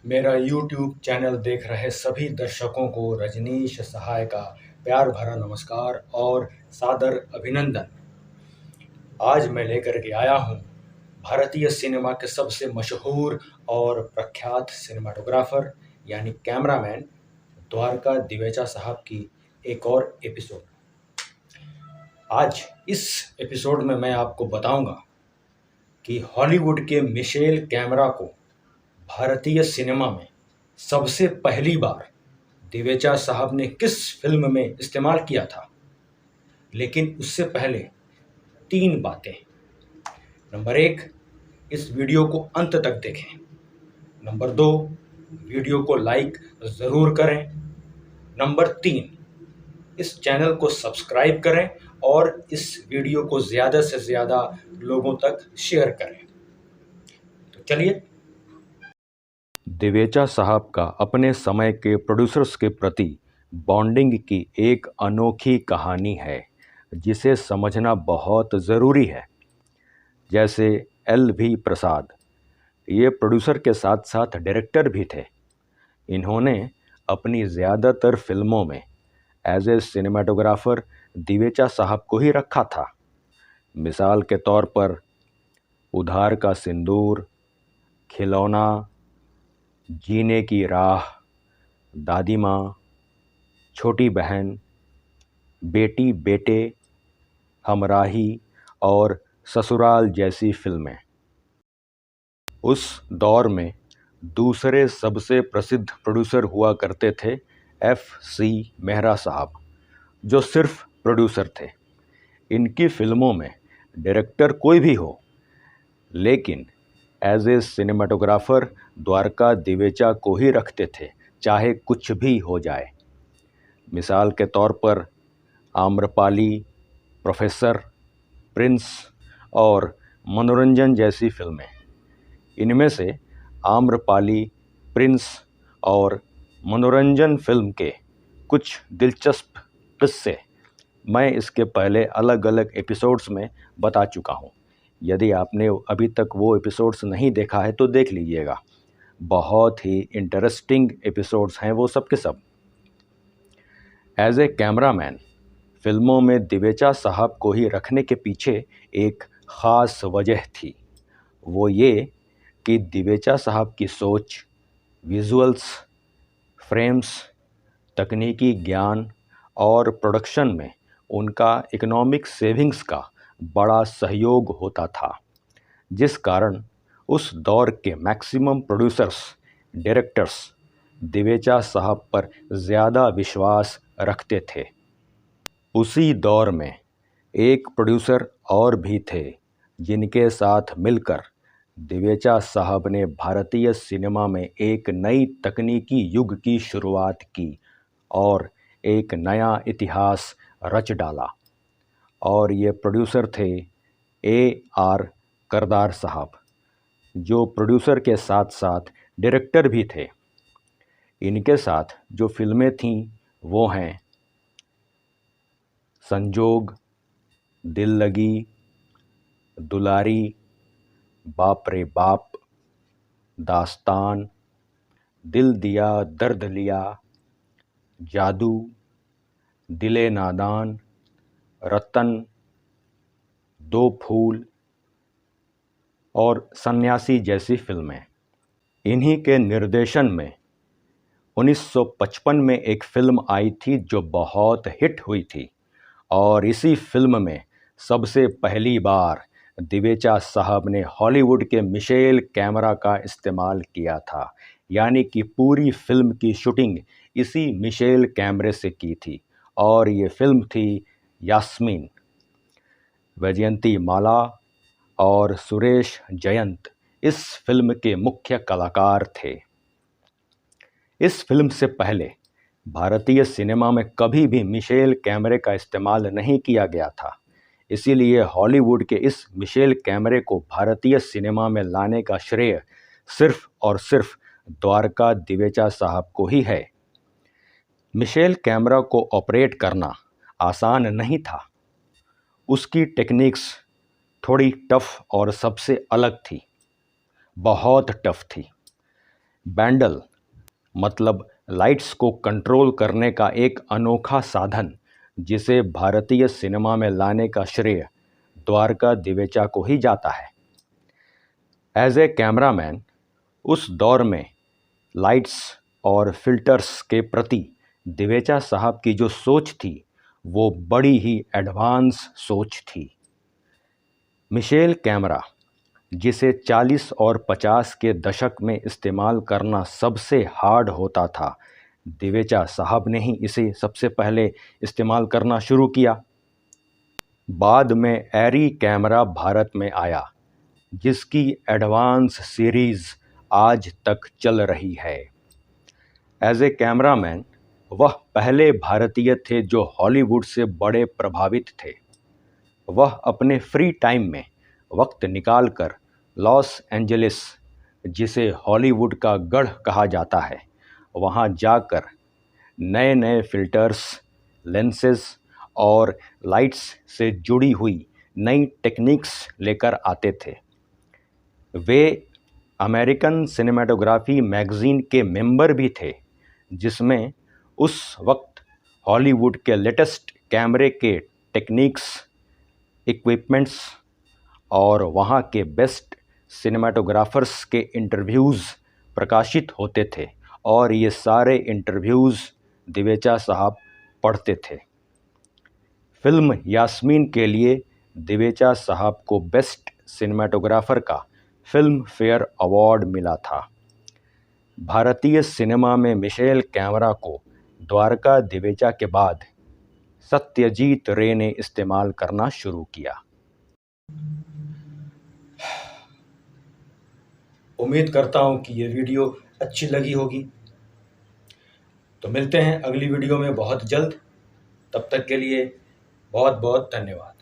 मेरा YouTube channel देख रहे सभी दर्शकों को रजनीश सहाय का प्यार भरा नमस्कार और सादर अभिनंदन। आज मैं लेकर के आया हूँ भारतीय सिनेमा के सबसे मशहूर और प्रख्यात सिनेमाटोग्राफर यानी कैमरामैन द्वारका दिवेचा साहब की एक और एपिसोड। आज इस एपिसोड में मैं आपको बताऊंगा कि हॉलीवुड के मिशेल कैमरा को भारतीय सिनेमा में सबसे पहली बार दिवेचा साहब ने किस फिल्म में इस्तेमाल किया था। लेकिन उससे पहले 3 बातें। नंबर 1, इस वीडियो को अंत तक देखें। नंबर 2, वीडियो को लाइक ज़रूर करें। नंबर 3, इस चैनल को सब्सक्राइब करें और इस वीडियो को ज़्यादा से ज़्यादा लोगों तक शेयर करें। तो चलिए। दिवेचा साहब का अपने समय के प्रोड्यूसर्स के प्रति बॉन्डिंग की एक अनोखी कहानी है जिसे समझना बहुत ज़रूरी है। जैसे LV प्रसाद, ये प्रोड्यूसर के साथ साथ डायरेक्टर भी थे। इन्होंने अपनी ज़्यादातर फिल्मों में एज ए सिनेमाटोग्राफर दिवेचा साहब को ही रखा था। मिसाल के तौर पर उधार का सिंदूर, खिलौना, जीने की राह, दादी माँ, छोटी बहन, बेटी बेटे, हमराही और ससुराल जैसी फिल्में। उस दौर में दूसरे सबसे प्रसिद्ध प्रोड्यूसर हुआ करते थे FC मेहरा साहब, जो सिर्फ प्रोड्यूसर थे। इनकी फिल्मों में डायरेक्टर कोई भी हो, लेकिन एज ए सिनेमाटोग्राफर द्वारका दिवेचा को ही रखते थे, चाहे कुछ भी हो जाए। मिसाल के तौर पर आम्रपाली, प्रोफेसर, प्रिंस और मनोरंजन जैसी फिल्में। इनमें से आम्रपाली, प्रिंस और मनोरंजन फिल्म के कुछ दिलचस्प किस्से मैं इसके पहले अलग अलग एपिसोड्स में बता चुका हूँ। यदि आपने अभी तक वो एपिसोड्स नहीं देखा है तो देख लीजिएगा। बहुत ही इंटरेस्टिंग एपिसोड्स हैं वो सब के सब। एज ए कैमरामैन फिल्मों में दिवेचा साहब को ही रखने के पीछे एक ख़ास वजह थी। वो ये कि दिवेचा साहब की सोच, विजुअल्स, फ्रेम्स, तकनीकी ज्ञान और प्रोडक्शन में उनका इकोनॉमिक सेविंग्स का बड़ा सहयोग होता था, जिस कारण उस दौर के मैक्सिमम प्रोड्यूसर्स, डायरेक्टर्स दिवेचा साहब पर ज़्यादा विश्वास रखते थे। उसी दौर में एक प्रोड्यूसर और भी थे जिनके साथ मिलकर दिवेचा साहब ने भारतीय सिनेमा में एक नई तकनीकी युग की शुरुआत की और एक नया इतिहास रच डाला। और ये प्रोड्यूसर थे AR करदार साहब, जो प्रोड्यूसर के साथ साथ डायरेक्टर भी थे। इनके साथ जो फिल्में थीं वो हैं संजोग, दिल लगी, दुलारी, बाप रे बाप, दास्तान, दिल दिया दर्द लिया, जादू, दिले नादान, रतन, दो फूल और सन्यासी जैसी फिल्में। इन्हीं के निर्देशन में 1955 में एक फिल्म आई थी जो बहुत हिट हुई थी, और इसी फिल्म में सबसे पहली बार दिवेचा साहब ने हॉलीवुड के मिशेल कैमरा का इस्तेमाल किया था। यानी कि पूरी फिल्म की शूटिंग इसी मिशेल कैमरे से की थी, और ये फिल्म थी यास्मीन। वैजयंती माला और सुरेश जयंत इस फिल्म के मुख्य कलाकार थे। इस फिल्म से पहले भारतीय सिनेमा में कभी भी मिशेल कैमरे का इस्तेमाल नहीं किया गया था। इसीलिए हॉलीवुड के इस मिशेल कैमरे को भारतीय सिनेमा में लाने का श्रेय सिर्फ और सिर्फ द्वारका दिवेचा साहब को ही है। मिशेल कैमरा को ऑपरेट करना आसान नहीं था। उसकी टेक्निक्स थोड़ी टफ और सबसे अलग थी, बहुत टफ थी। बैंडल मतलब लाइट्स को कंट्रोल करने का एक अनोखा साधन जिसे भारतीय सिनेमा में लाने का श्रेय द्वारका दिवेचा को ही जाता है। एज ए कैमरामैन उस दौर में लाइट्स और फिल्टर्स के प्रति दिवेचा साहब की जो सोच थी वो बड़ी ही एडवांस सोच थी। मिशेल कैमरा जिसे 40 और 50 के दशक में इस्तेमाल करना सबसे हार्ड होता था, दिवेचा साहब ने ही इसे सबसे पहले इस्तेमाल करना शुरू किया। बाद में एरी कैमरा भारत में आया जिसकी एडवांस सीरीज़ आज तक चल रही है। एज ए कैमरामैन वह पहले भारतीय थे जो हॉलीवुड से बड़े प्रभावित थे। वह अपने फ्री टाइम में वक्त निकालकर लॉस एंजलिस, जिसे हॉलीवुड का गढ़ कहा जाता है, वहां जाकर नए नए फिल्टर्स, लेंसेज और लाइट्स से जुड़ी हुई नई टेक्निक्स लेकर आते थे। वे अमेरिकन सिनेमेटोग्राफी मैगज़ीन के मेंबर भी थे, जिसमें उस वक्त हॉलीवुड के लेटेस्ट कैमरे के टेक्निक्स, इक्विपमेंट्स और वहाँ के बेस्ट सिनेमाटोग्राफर्स के इंटरव्यूज़ प्रकाशित होते थे और ये सारे इंटरव्यूज़ दिवेचा साहब पढ़ते थे। फिल्म यास्मीन के लिए दिवेचा साहब को बेस्ट सिनेमाटोग्राफर का फिल्म फेयर अवार्ड मिला था। भारतीय सिनेमा में मिशेल कैमरा को द्वारका दिवेचा के बाद सत्यजीत रे ने इस्तेमाल करना शुरू किया। उम्मीद करता हूँ कि ये वीडियो अच्छी लगी होगी। तो मिलते हैं अगली वीडियो में बहुत जल्द। तब तक के लिए बहुत बहुत धन्यवाद।